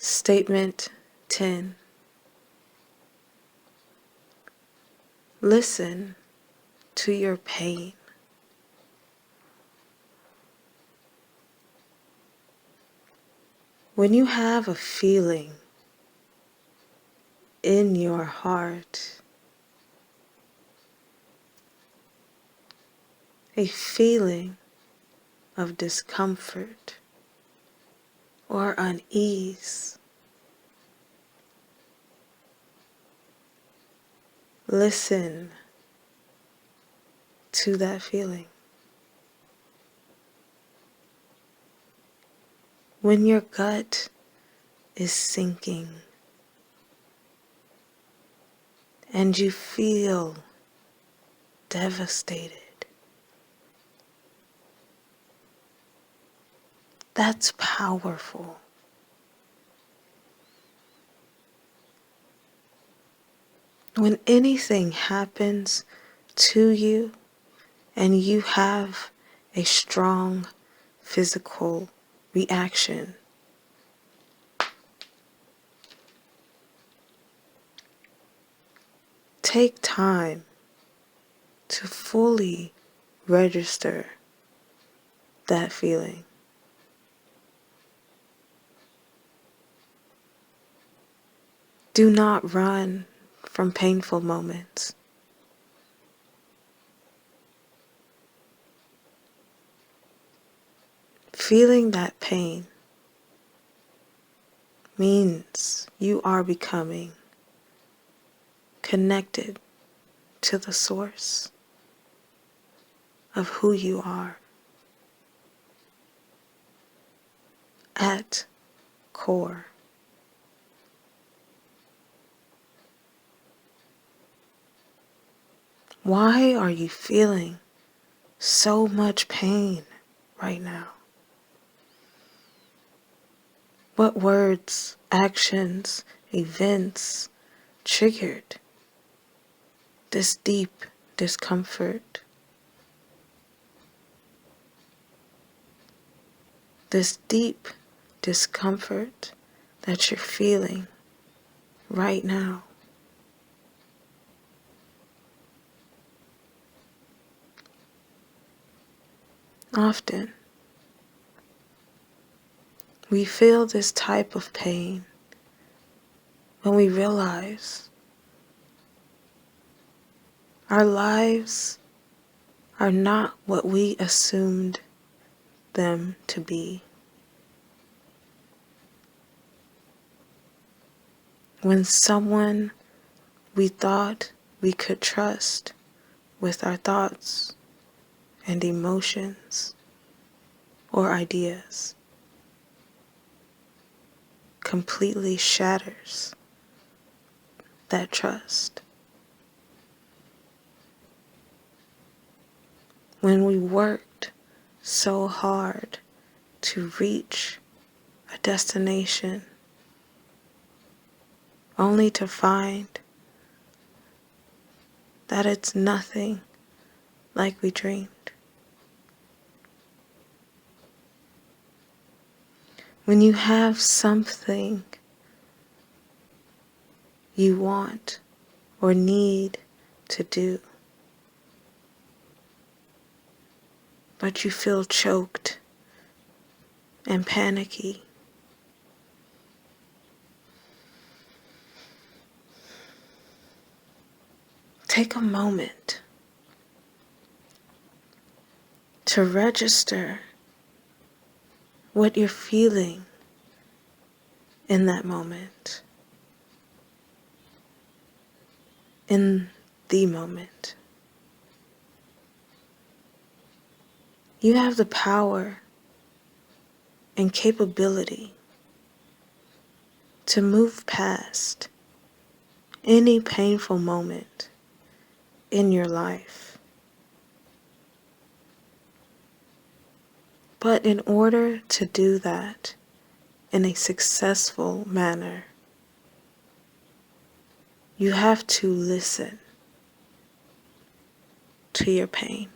Statement 10. Listen to your pain. When you have a feeling in your heart, a feeling of discomfort or unease, listen to that feeling. When your gut is sinking and you feel devastated, that's powerful. When anything happens to you and you have a strong physical reaction, take time to fully register that feeling. Do not run from painful moments. Feeling that pain means you are becoming connected to the source of who you are at core. Why are you feeling so much pain right now? What words, actions, events triggered this deep discomfort? This deep discomfort that you're feeling right now. Often, we feel this type of pain when we realize our lives are not what we assumed them to be. When someone we thought we could trust with our thoughts and emotions or ideas completely shatters that trust. When we worked so hard to reach a destination only to find that it's nothing like we dreamed. When you have something you want or need to do, but you feel choked and panicky, take a moment to register what you're feeling in that moment, in the moment. You have the power and capability to move past any painful moment in your life. But in order to do that in a successful manner, you have to listen to your pain.